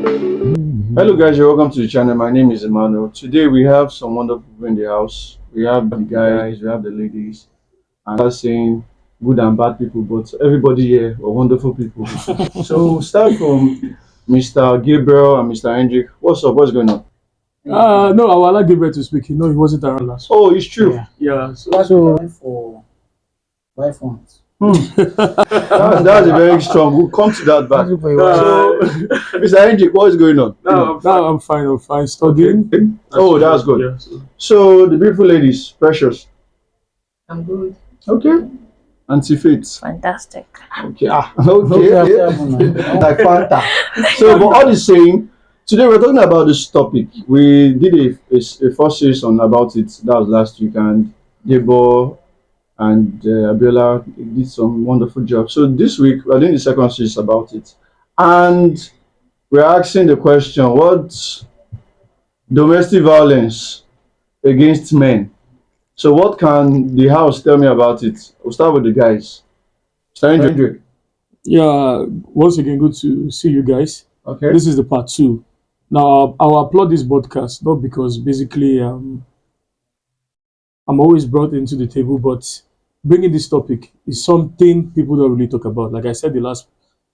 Hello guys, you're welcome to the channel. My name is Emmanuel. Today we have some wonderful people in the house. We have the guys, we have the ladies, and I'm not saying good and bad people, but everybody here are wonderful people. So start from Mr. Gabriel and Mr. Endrick. What's up? What's going on? No, I would like Gabriel to speak. He wasn't around last week. Oh, it's true. Yeah, So for buy phones. That's a very strong. We'll come to that back. So, Mr. Endrick, what is going on? no, I'm fine. I'm fine. Studying. Okay. Oh, that's good. Yeah, So the beautiful ladies, precious. I'm good. Okay. Auntie Faith. Fantastic. Okay. Okay. Like Fanta. So, but all the same, today we're talking about this topic. We did a first series on about it. That was last week, and Debo and Abiola did some wonderful job. So this week we're doing the second series about it, and we're asking the question: what domestic violence against men? So, what can the house tell me about it? We'll start with the guys. Mr. Yeah. Once again, good to see you guys. Okay. This is the part two. Now, I'll applaud this podcast not because basically I'm always brought into the table, but bringing this topic is something people don't really talk about. Like I said, the last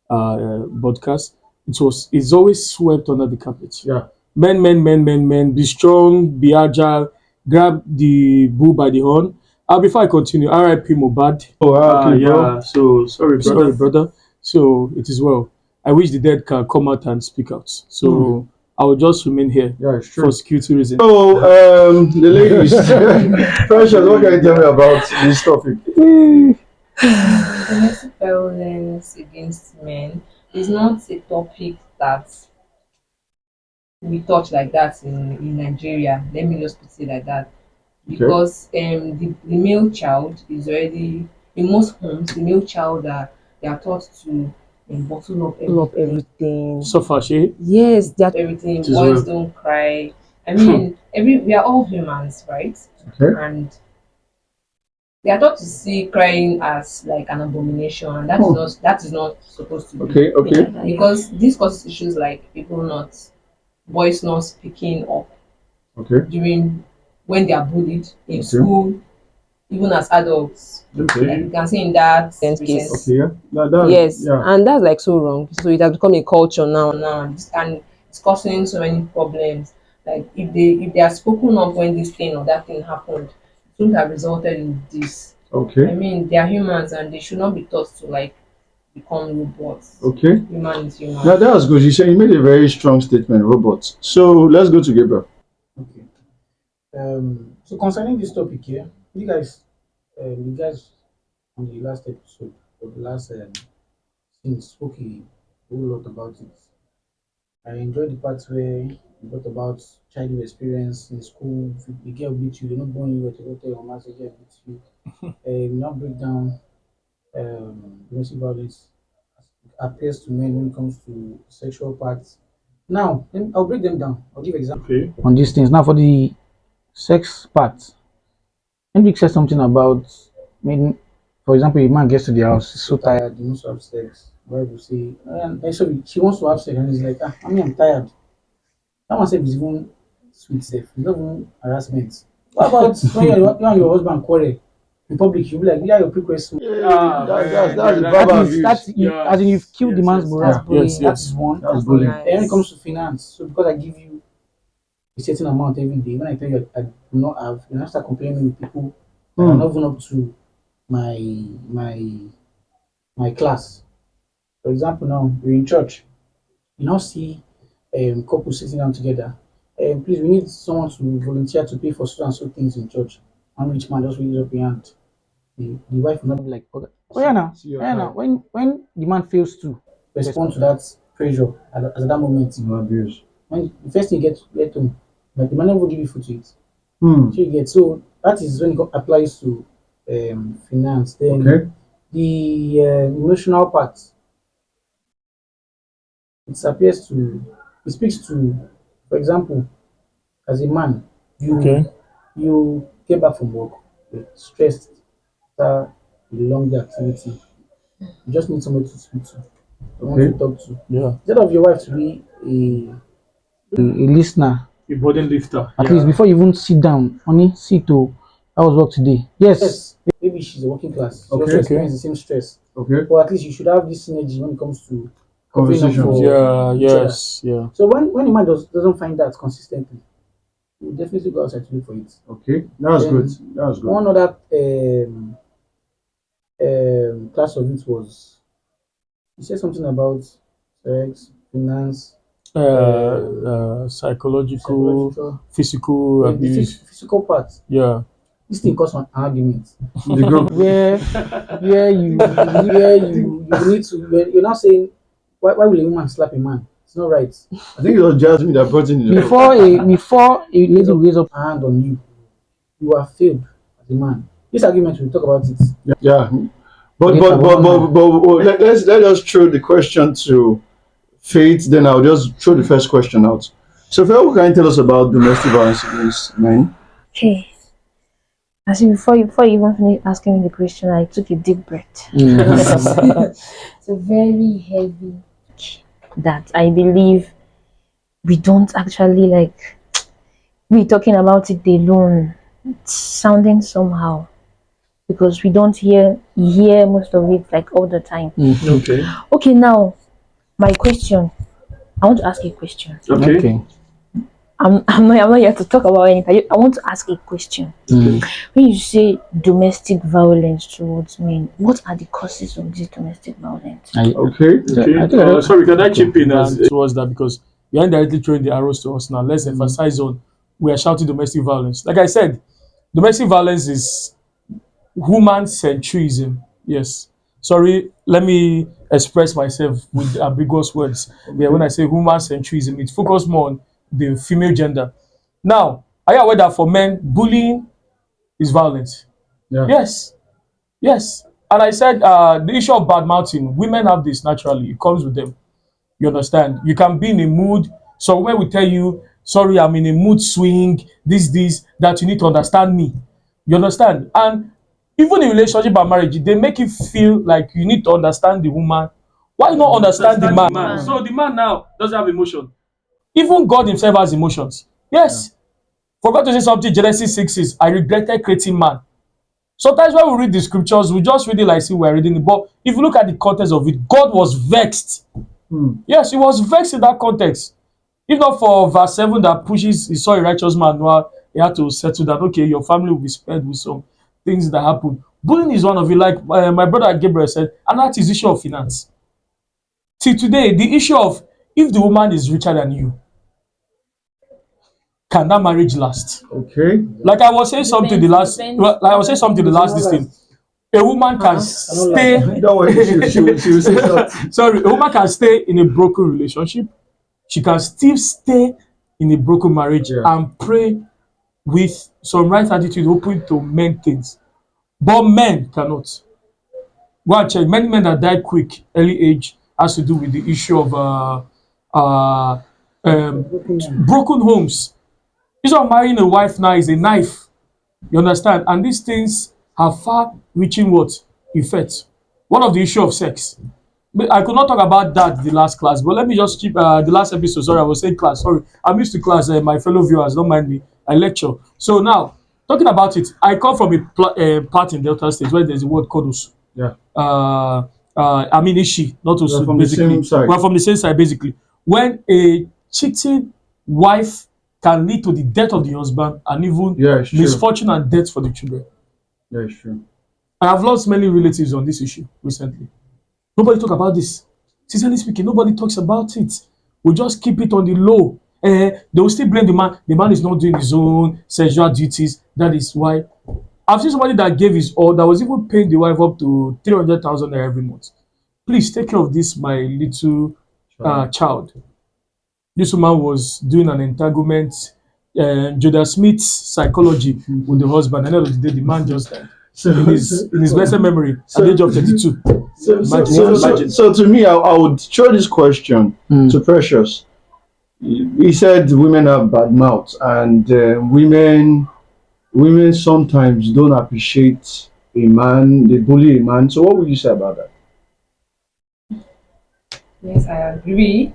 podcast, it's always swept under the carpet. Yeah. Men, be strong, be agile, grab the bull by the horn. Before I continue, R.I.P. Mobad. Oh, okay, bro. Yeah. So sorry, brother. So it is well. I wish the dead can come out and speak out. So I will just remain here Yeah, it's for true. security reasons. So, the ladies, Precious, what can you tell me about this topic? Domestic violence against men is not a topic that we touch like that in Nigeria. Let me just put it like that. Because the male child is already in most homes, the male child they are taught to bottle up everything. Suffer, she. Yes, they are everything. It is Boys well. don't cry. I mean, we are all humans, right? Okay. And they are taught to see crying as like an abomination, and that is not supposed to be. Okay. Because this causes issues like boys not speaking up Okay. during when they are bullied in school, even as adults. Okay. Like you can see in that Sense recent- case. Okay. Yeah. Yes, Yeah. and that's like so wrong. So it has become a culture now. and it's causing so many problems. Like if they are spoken of when this thing or that thing happened, it wouldn't have resulted in this. I Okay. mean, they are humans and they should not be taught to like become robots. Okay. Human is human. Now that was good. You made a very strong statement, robots. So let's go to Gabriel. Okay. So concerning this topic here, you guys on the last episode or the last thing spoke a whole lot about it. I enjoyed the parts where you talked about childhood experience in school. If the girl beat you, they're not born you, to tell your mom say girl beat you. Now break down domestic violence appears to men when it comes to sexual parts. Now, I'll break them down. I'll give example Okay. on these things. Now, for the sex part, Endrick said something about maybe, for example, a man gets to the house, he's so tired, he wants to have sex. Wife will say, sorry, she wants to have sex, and he's like, I'm tired. That one said is even sweet self, it's not even harassment. What about when you and your husband quarrel in public? You'll be like, yeah, your prequest. That's that- verbal That is, abuse. that's, Yeah. as in you've killed the man's morale. Yes, That is one. That's bullying. And when it comes to finance, so because I give you a certain amount every day, when I tell you I do not have, you start comparing me with people that are not even up to my my my class. For example, now we're in church, you now see couples sitting down together. Please, we need someone to volunteer to pay for so and so things in church. One rich man just raises up your hand. The wife will not be like, okay, See your now, time. when the man fails to respond to that pressure at that moment, No abuse. when the first thing you get home, like the man will give you food to eat. Hmm. So you get, so that is when it applies to finance. Then Okay. the emotional part, it speaks to, for example, as a man, you Okay. you get back from work, you're stressed after a long day activity. You just need somebody to speak to, someone Okay. to talk to. Yeah. Instead of your wife to be a listener. A burden lifter. At least before you even sit down, honey, sit to that was work today. Yes, maybe she's a working class. She Okay. also experiences the same stress. Okay. But at least you should have this synergy when it comes to covering up Conversation. for Yeah, each other. yes, yeah. So when a man doesn't find that consistently, you definitely go outside to look for it. Okay. That's Then good. That's good. one other class of it was he said something about sex, finance, Psychological, psychological, physical the abuse. physical part. Yeah. This thing causes an argument The group. where you need to you're not saying why will a woman slap a man? It's not right. I think it was Jasmine that brought in the Before a lady raise up her hand on you, you are failed as a man. This argument we'll talk about it. Yeah. But Okay, let us throw the question to Faith, then I'll just throw the first question out. So Faith, what can you tell us about domestic violence against men? Okay. As in before you even finish asking me the question, I took a deep breath. It's a very heavy that I believe we don't actually like we talking about it alone. It's sounding somehow because we don't hear most of it like all the time. Okay. Okay, now my question. I want to ask you a question. Okay. I'm not here to talk about anything. I want to ask a question. When you say domestic violence towards men, what are the causes of this domestic violence? Okay. Sorry, can I chip in towards that because you're indirectly throwing the arrows to us now. Let's emphasize on we are shouting domestic violence. Like I said, domestic violence is human centrism. Yes. Sorry, let me express myself with ambiguous words. Yeah, when I say human centrism, it focuses more on the female gender. Now, are you aware that for men, bullying is violence? Yeah. Yes. Yes. And I said the issue of bad mouthing, women have this naturally. It comes with them. You understand? You can be in a mood. So when we tell you, sorry, I'm in a mood swing, this, that you need to understand me. You understand? And even in relationship and marriage, they make you feel like you need to understand the woman. Why not understand the man? So the man now doesn't have emotion. Even God himself has emotions. Yes. For God to say something, Genesis 6 says, I regretted creating man. Sometimes when we read the scriptures, we just read it like see we're reading it. But if you look at the context of it, God was vexed. Yes, he was vexed in that context. If not for verse 7 that pushes, he saw a righteous man, Noah, he had to settle that, okay, your family will be spared with some things that happen. Bullying is one of it, like my brother Gabriel said, and that is issue of finance. See, today, the issue of if the woman is richer than you, can that marriage last? Okay. Like I was saying something the last, like I was saying something the last this thing. A woman can stay. Don't worry, she will say something. Sorry, a woman can stay in a broken relationship. She can still stay in a broken marriage and pray with some right attitude, open to men things. But men cannot. Go and check. Many men that die quick, early age, has to do with the issue of broken homes. This of marrying a wife now is a knife. You understand? And these things have far-reaching what effects. One of the issue of sex. I could not talk about that the last class, but let me just keep the last episode. Sorry, I was saying class. Sorry, I'm used to class. My fellow viewers, don't mind me. I lecture. So now, talking about it, I come from a part in Delta State where there's a word called Osu. Yeah. I mean, Ishi, not Osu. From the basically, same side. we're from the same side. Basically, when a cheating wife can lead to the death of the husband and even misfortune and death for the children. Yeah, it's true. I have lost many relatives on this issue recently. Nobody talk about this. Sincerely speaking, nobody talks about it. We just keep it on the low. They will still blame the man. The man is not doing his own sexual duties. That is why. I've seen somebody that gave his all, that was even paying the wife up to 300,000 every month. Please take care of this, my little child. This woman was doing an entanglement, Judah Smith's psychology with the husband. At the end of the day, the man just died. In his blessed memory, at the age of 32. So to me, I would throw this question to Precious. He said women have bad mouths, and women sometimes don't appreciate a man. They bully a man. So what would you say about that? Yes, I agree.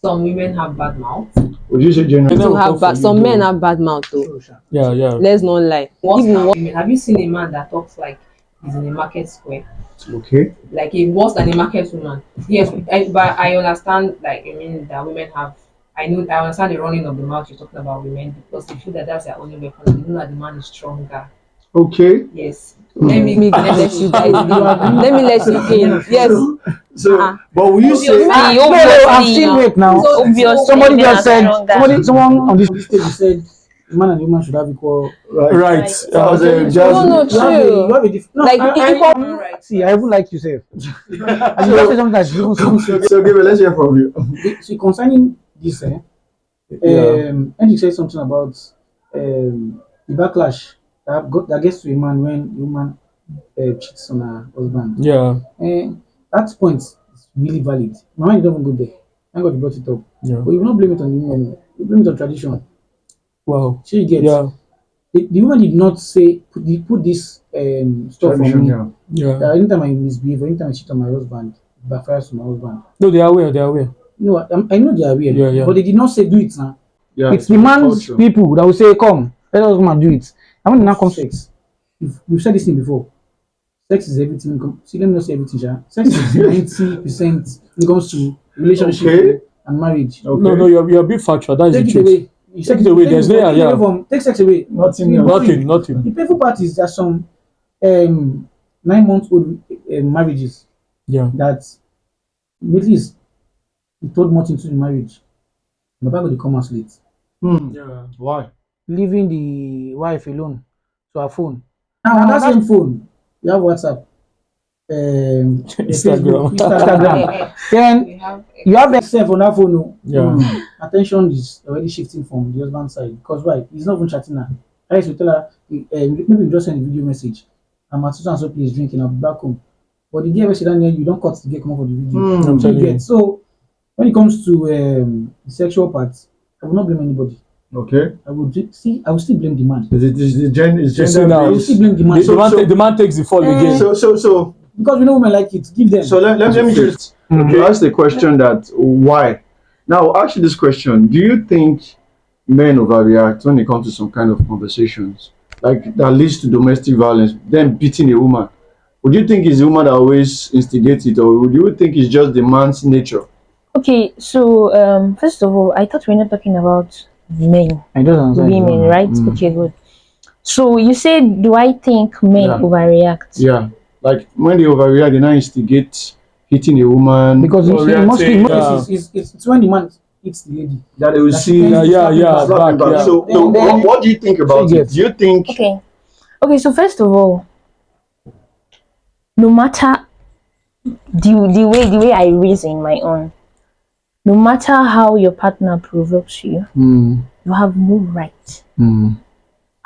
some women have bad mouth. Would you say generally? Never Some have talk for bad. you, Some though. men have bad mouth though. True, sha. Yeah. Let's not lie. Worse Even than one- women. Have you seen a man that talks like he's in a market square? Okay. Like a worse than a market woman? Yes, but I understand. Like I mean that women have. I understand the running of the mouth you're talking about women because they feel that that's their only weapon. They know that the man is stronger. Okay. Yes. let me let you guys. Let me let you in. Yes. So, but will you say? Obviously, No, I've obviously, seen rape now. So- obviously, Somebody men just are said, stronger. someone on this stage said, the man and the woman should have equal. Right. That was a No, just. no, You have a, true. you have a no, Like, equal- Right. see, I even like you, sir. And you just say something that's even so sweet. So, Gabriel, let's hear from you. See, concerning this, Endrick said something about the backlash that gets to a man when a woman cheats on her husband. Yeah. That point is really valid. My mind don't even go there. Thank God you brought it up. Yeah. But you will not blame it on the women. You blame it on tradition. Wow. So you get Yeah. the woman did not say put this stuff on me. Yeah. That anytime I misbehave, anytime I cheat on my husband, it backfires to my husband. No, they are aware. They are aware. No, I know they are weird, Yeah, yeah. but they did not say do it now. Yeah. It's the man's culture. people that will say, come, let us come and do it. And when it now comes to sex, we've said this thing before. Sex is everything. See, let me not say everything, Sha. Sex is 90% when it comes to relationship Okay. and marriage. Okay. No, you're a bit factual. That is Take the it truth. away. You Take it away. There's no, take it yeah. away from take sex away. Nothing You else. know, Nothing. The painful part is that some 9-month-old marriages Yeah. that at least he told nothing to the marriage. The Bible they come out late. Yeah. Why? Leaving the wife alone to her phone. Now on that same phone, you have WhatsApp, Instagram. Facebook, Instagram. Then We have you have yourself on that phone. Oh. Yeah. Attention is already shifting from the husband side because why? He's not even chatting her. I used to tell her, maybe you just send a video message. I'm at so and so place drinking. I'll be back home. But the girl when she down there, you don't cut the girl come up for the video. I'm telling you. So when it comes to the sexual part, I will not blame anybody. Okay. I will still blame the man. Is the You see gender now. I will based? still blame the man. The man takes the fall again. So Because we know women like it. Give them. So let me just ask the question that why. Now I'll ask you this question. Do you think men overreact when it comes to some kind of conversations? Like that leads to domestic violence, then beating a woman. Would you think it's the woman that always instigates it, or would you think it's just the man's nature? Okay, so first of all, I thought we were not talking about men, I don't understand. women, right? Okay, good. So you said, do I think men Yeah. overreact? Yeah. Like when they overreact, they now instigate hitting a woman. Because you see, mostly in Yeah. most cases, it's when the man hits the lady. that they will That see she can Yeah, slapping back, back. yeah. So Then- what do you think about So it? yes. Do you think Okay, so first of all, no matter the way I reason in my own, no matter how your partner provokes you, you have no right.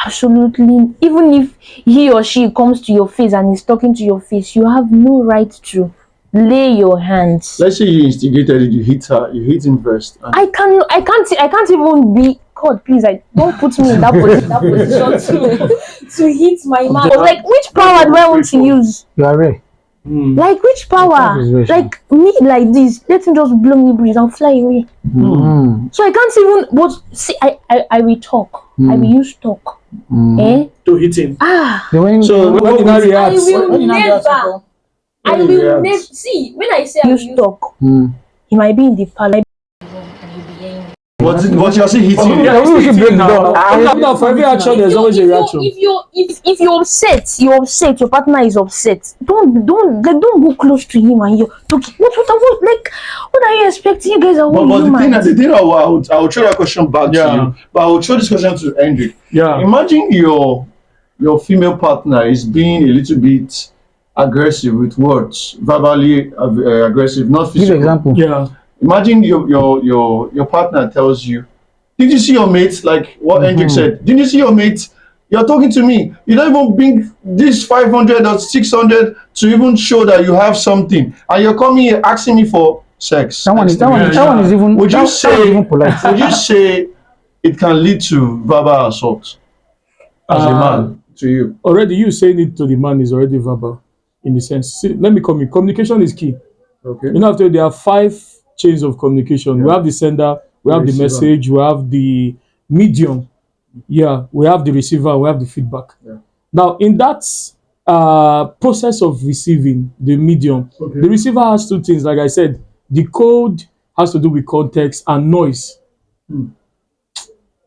Absolutely, even if he or she comes to your face and is talking to your face, you have no right to lay your hands. let's say you instigated it, you hit her, you hit him first. And I can't even be. God, please, don't put me in that position to hit my man. Like, which power do I want to use? You are right. Like, which power? That is very Like me, like this. Let him just blow me breeze and fly away. So I can't even. But see, I will talk. I will use talk. Eh? To hit him. So When he now I reacts, will When you now never. react, I When he will reacts. never see when I say I use talk. He might be in the palace. what you're saying hitting him? Yeah, we should break it down. No, for every action, there's always a reaction. If you're upset, your partner is upset. Don't go close to him and you're talking. What are you expecting? You guys are all But humans. the thing I will throw that question back to Yeah. you, but I will throw this question to Endrick. Yeah. Imagine your female partner is being a little bit aggressive with words, verbally aggressive, not Give physical. example. Yeah. Imagine your partner tells you, "Did you see your mate?" Like what Endrick said. Didn't you see your mate? You're talking to me. You don't even bring this 500 or 600 to even show that you have something, and you're coming here asking me for sex. That one is even. Would you that one is even polite. would you say it can lead to verbal assault as a man to you? Already, you saying it to the man is already verbal, in the sense. See, let me come in. Communication is key. Okay. You know, after there are 5 chains of communication. We have the sender, we have the Receiver. message, we have the medium. Yeah, we have the receiver, we have the feedback. Yeah. Now, in that process of receiving the medium, Okay. the receiver has two things. Like I said, the code has to do with context and noise. Hmm.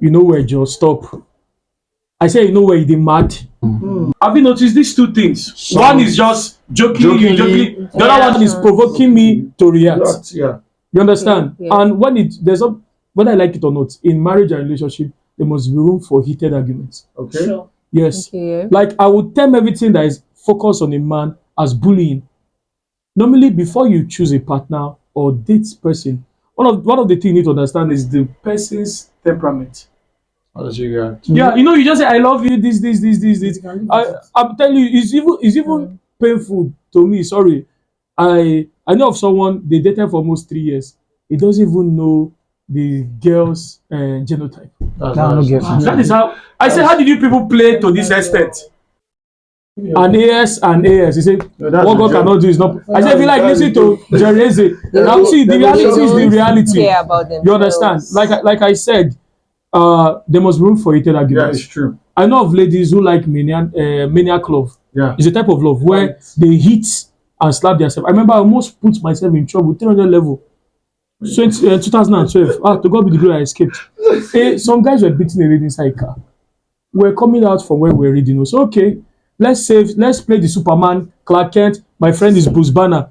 You know where just stop. I say you know where you dey mad. Have you noticed these two things? Some- One is just jokingly. The other one is provoking me to react. Yeah. You understand? Yeah. And when there's a whether I like it or not, in marriage and relationship, there must be room for heated arguments. Okay. Sure. Yes. Okay. Like I would term everything that is focused on a man as bullying. Normally, before you choose a partner or date person, one of the things you need to understand is the person's temperament. How does you react? Yeah, you just say I love you, this. I'm telling you, it's even painful to me. Sorry. I know of someone they dated for almost 3 years. He doesn't even know the girl's genotype. That is how I said, how did you people play to this extent? And AS. He said, No, that's what the God job. cannot do is not. I said, if you like listen to Jereze, now see the reality is the They reality. care about themselves. You understand? Like I said, there must be room for heated Yeah, arguments. it's true. I know of ladies who like maniac love. Yeah. It's a type of love where they hit and slap themselves. I remember I almost put myself in trouble, 300 level. 2012. To God be the glory, I escaped. Some guys were beating a lady inside a car. We're coming out from where we're reading. So okay, let's play the Superman, Clark Kent. My friend is Bruce Banner,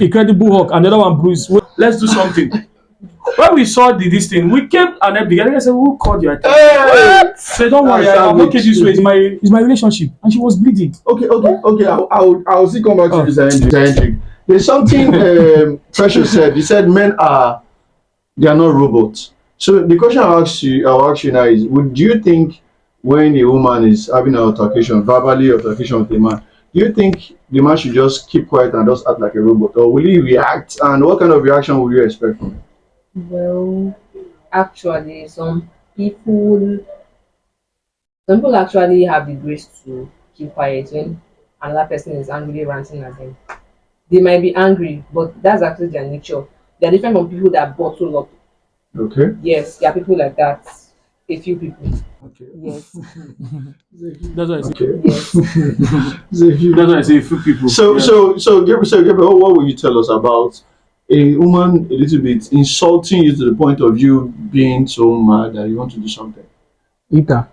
Incredible Hulk, and the other one Bruce. Let's do something. When we saw this thing, we came and helped the guy. I said, "Who called you?" Hey! So don't worry, I'm okay this way. It's my relationship, and she was bleeding. Okay. I'll still come back to this, Endrick. There's something Precious said. He said men they are not robots. So the question I'll ask you now is: would you think when a woman is having an altercation, verbally altercation with a man, do you think the man should just keep quiet and just act like a robot, or will he react? And what kind of reaction would you expect from him? Well, actually, some people actually have the grace to keep quiet when another person is angrily ranting at them. They might be angry, but that's actually their nature. They are different from people that bottle up. Okay. Yes, there are people like that. A few people. Okay. Yes. That's what I say. Okay. Yes. That's what I say. A few people. So, Yeah. Gabriel, what will you tell us about a woman a little bit insulting you to the point of you being so mad that you want to do something? Ita.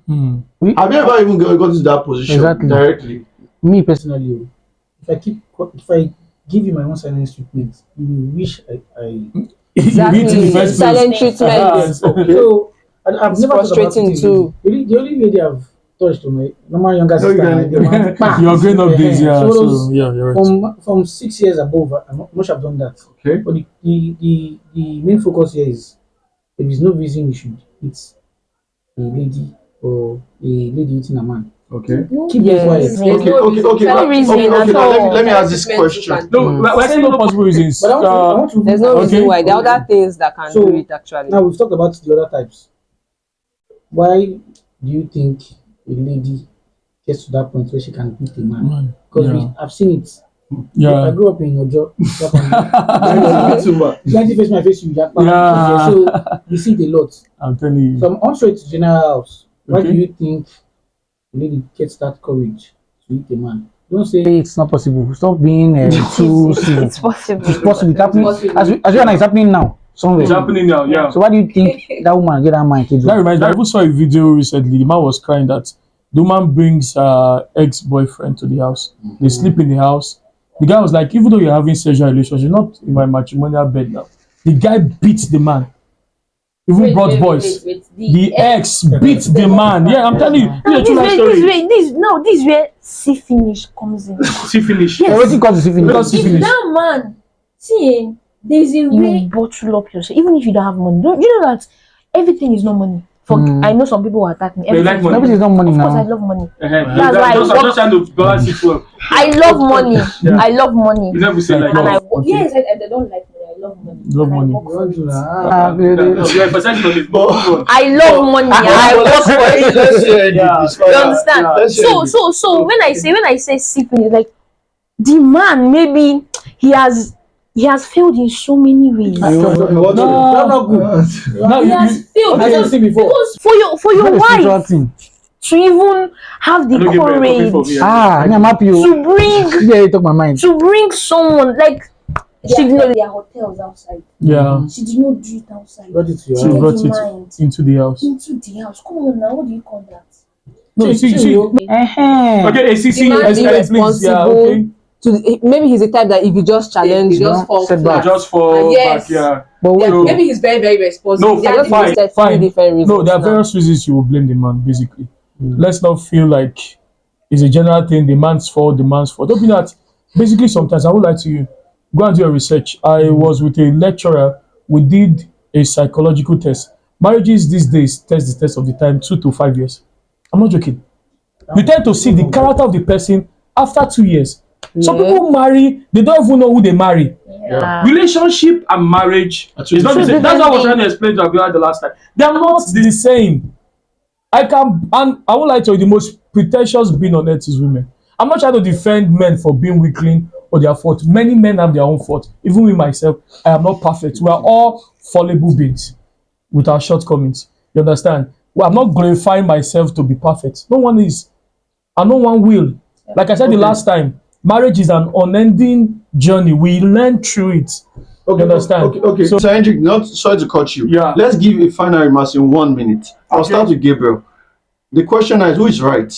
Hmm. Have you ever even got to that position Exactly. directly? Me personally, if I give you my own silence treatment, you will wish I Exactly. You beat in the first place. Silent treatment. Okay. So I've It's never thought about frustrating it. too. The only lady I've touched on my normal younger No, you sister. can- the man, bam. You're growing up days, yeah. So So those yeah, you're right. from 6 years above, I'm not much have done that. Okay. But the main focus here is there is no reason you should hit a lady or a lady hitting a man. Okay. Keep Yes. it quiet. There's Okay. no Now reason at all. let me ask this question. No, we're saying no possible reasons. But I want to There's no reason Okay. why. There are other things that can So, do it actually. now we've talked about the other types. Why do you think a lady gets to that point where she can beat a man? Because I've seen it. I Yeah. grew up in Ojo. Too Plenty face my face you Japan. Yeah. So we see it a lot. I'm telling you. So I'm on straight to general house. Why Okay. do you think a lady gets that courage to hit a man? Don't say it's not possible. Stop being too civil. It's possible. It's possible. It's happening. It's possible. As you and it's happening now. Somewhere. It's happening now, yeah. So why do you think that woman get that man killed? That reminds me, I even saw a video recently. The man was crying that the woman brings her ex-boyfriend to the house. They sleep in the house. The guy was like, even though you're having sexual relationship, not in my matrimonial bed now. The guy beat the man. Even brought boys. The ex beat the man. Yeah, I'm telling you. This is a true life story. This is where see finish comes in. See finish. Yes. Everything causes it. Because see If finish. that man, see, there's a way you bottle up yourself, even if you don't have money. Don't you know that everything is not money? I know some people will attack me. They like money. Everything is not money Of course, I now. love money. That's why I I'm just trying to balance it well. I love money. I love money. You never say like And I love. Okay. yes, I don't like money. I love money. Love And I money. work for it. No, you're emphasizing on it. But move on. I love money. And I work for it. Let's hear it. Yeah. You understand? Let's hear it. So when I say syphilis, like the man maybe he has he has failed in so many ways. What? That's not good. No, He has failed I don't see before. because for your wife to even have the courage I'm happy. to bring Yeah, you took my mind. someone like she did not their hotels outside. Yeah. She did not do it outside. Brought it to your She house. brought the it mind into the house. into the house. Come on now, what do you call that? No, see. Okay, ACC, The man please. Yeah, irresponsible. okay. Maybe he's the type that if you just challenge, He just fall setback. flat. Just fall Yes. back, yeah. But wait, So- Maybe he's very, very responsible. No, They are Just fine, listed fine. three different reasons. No, there are now. various reasons you will blame the man, basically. Let's not feel like it's a general thing, the man's fault, the man's fault. Don't be that. Basically, sometimes I would like to you. Go and do your research. I was with a lecturer. We did a psychological test. Marriages these days test the test of the time 2 to 5 years. I'm not joking. You tend to see the character of the person after 2 years. Some people marry, they don't even know who they marry. Yeah. Relationship and marriage is not the same. That's what I was trying to explain to Abiola the last time. They are not the same. I won't lie to you, the most pretentious being on earth is women. I'm not trying to defend men for being weakling or their fault. Many men have their own fault. Even with myself, I am not perfect. We are all fallible beings with our shortcomings. You understand? Well, I'm not glorifying myself to be perfect. No one is. And no one will. Like I said the last time, marriage is an unending journey. We learn through it. Okay, You understand? Okay. So, Endrick, not sorry to cut you. Yeah. Let's give a final remarks in 1 minute. I'll start with Gabriel. The question is, who is right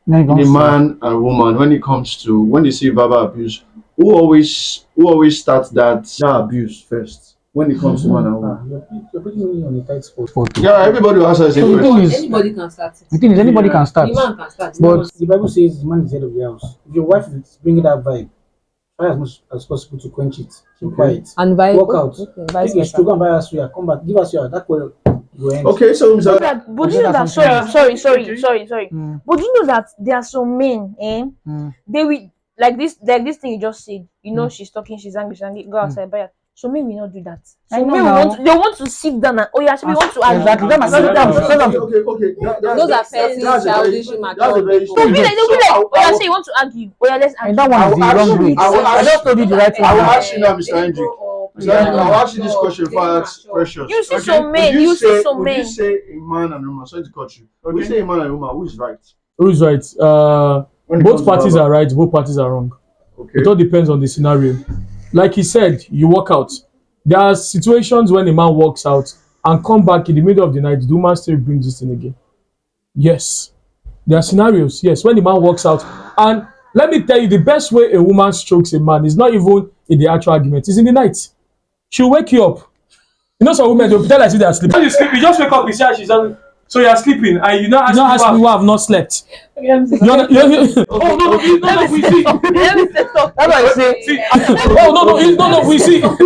in a man and woman when it comes to when they say verbal abuse? Who always starts that abuse first when it comes to man and woman? You're putting me on a tight spot. Yeah, everybody will answer the same So the thing question. is- Anybody can start it. The thing is, anybody can start. The man can start. But The Bible says the man is the head of the house. If your wife is bringing that vibe, try as much as possible to quench it. Keep quiet. And vice Walk out. vice Take a versa. stroke and buy us suya. Come back. Give us suya. That will go end. Okay, so Mr. But you know that sorry. But you know that there are some men, they will like this thing you just said. You know, she's talking, she's angry, go outside, buy her. So men will not do that. I So know men now. they want to sit down and we want to argue. Exactly. Them are Not sit down. down. Okay. Those are petty, childish, That's a very immature So be people. like, they'll be like, oh yeah, say you want to argue. Oh yeah, let's And argue. that one is the I will wrong way. ask- I just told you the right I will one. ask you now, Mr. Endrick. Mr. Endrick, I will ask you this question before I ask Precious. You see Okay? some men, Would you see say- some would men. you say a man and a woman? Sorry to cut you. Would you say a man and a woman who is right? Who is right? When it comes Both to parties verbal? are right, both parties are wrong. Okay. It all depends on the scenario. Like he said, you walk out. There are situations when a man walks out and come back in the middle of the night, the woman still brings this thing again. Yes. There are scenarios, yes, when the man walks out. And let me tell you, the best way a woman strokes a man is not even in the actual argument, it's in the night. She'll wake you up. You know, some women, they'll pretend like they are sleeping. When you sleep, you just wake up, you say she's on. So you're sleeping, and you not ask me why I've not slept. Oh, no, we see. Let me say something. That's why I say. See, no, we see. That's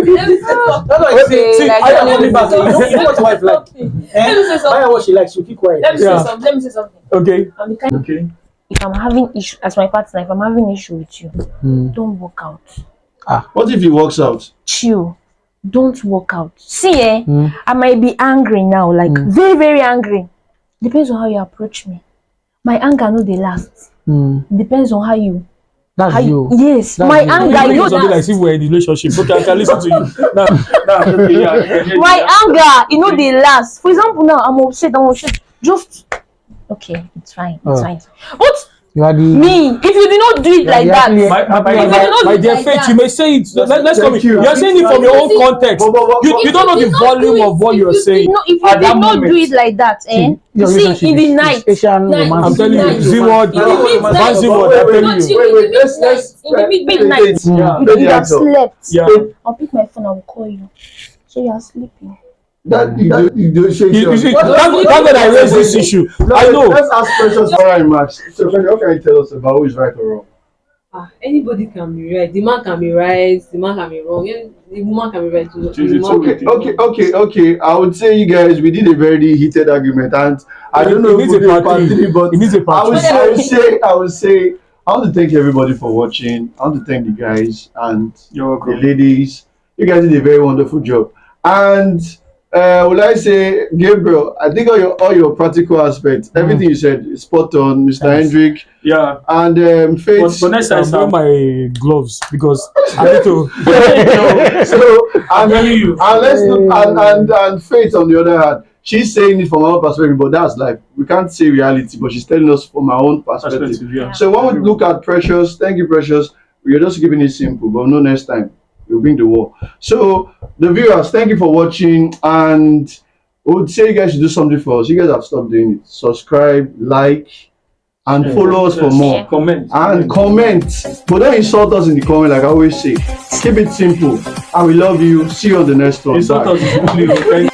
why I say. See, I am coming back. You know what your wife like. Let me say Buy something. her what she likes. She'll keep quiet. Let me Yeah. say something. Okay. I'm the kind Okay. if I'm having issue as my partner, if I'm having issue with you, don't walk out. What if he walks out? Chill. Don't walk out. See, I might be angry now, like very, very angry. Depends on how you approach me. My anger no dey last. Depends on how you. That's you. Yes, That's my you. anger. You Something know like if we're in a relationship. Okay, I can listen to you. Nah, okay, yeah. my anger, you know, they last. For example, now I'm upset. Just okay, it's fine. It's fine. But You are the. me, if you did not do it like that, My dear Faith, you may say it. Let's come. You're saying it from your own context. You don't know the volume of what you're saying. if you at did that not moment. do it like that, you see, in the night, Asian night. romantic. I'm telling you, Nice. Z-word, Midnight. Z-word, I'm telling you. Wait, let's in the midnight, Yeah. you have slept. Yeah. I'll pick my phone and will call you. So you are sleeping. You do shake You see, your- thank God I raised this issue. I know. Let's ask Precious for remarks. So, Femi, what can you tell us about who is right or wrong? Anybody can be right. The man can be right. The man can be wrong. The woman can be right too. The It's woman can be wrong. Okay. I would say you guys, we did a very heated argument, and I don't know It needs if a we'll do part three. but It needs a part three. I would say, I want to thank everybody for watching. I want to thank the guys and You're the welcome. ladies. You guys did a very wonderful job. And will I say, Gabriel? I think all your practical aspects, everything you said, is spot on, Mr. Thanks. Endrick, Yeah. and Faith. But next time, I'll bring my gloves because I need to. So I'm telling you. and let's look and Faith on the other hand, she's saying it from her own perspective, but that's life. We can't say reality, but she's telling us from her own perspective. Yeah. So when we look at Precious, thank you, Precious. We're just keeping it simple, but no, next time we'll bring the war. So the viewers, thank you for watching, and we would say you guys should do something for us. You guys have stopped doing it. Subscribe, like, and follow us for more. Comment. And comment, but don't insult us in the comment like I always say. Keep it simple, and we love you. See you on the next one. Insult Bye. us, please. Thank you.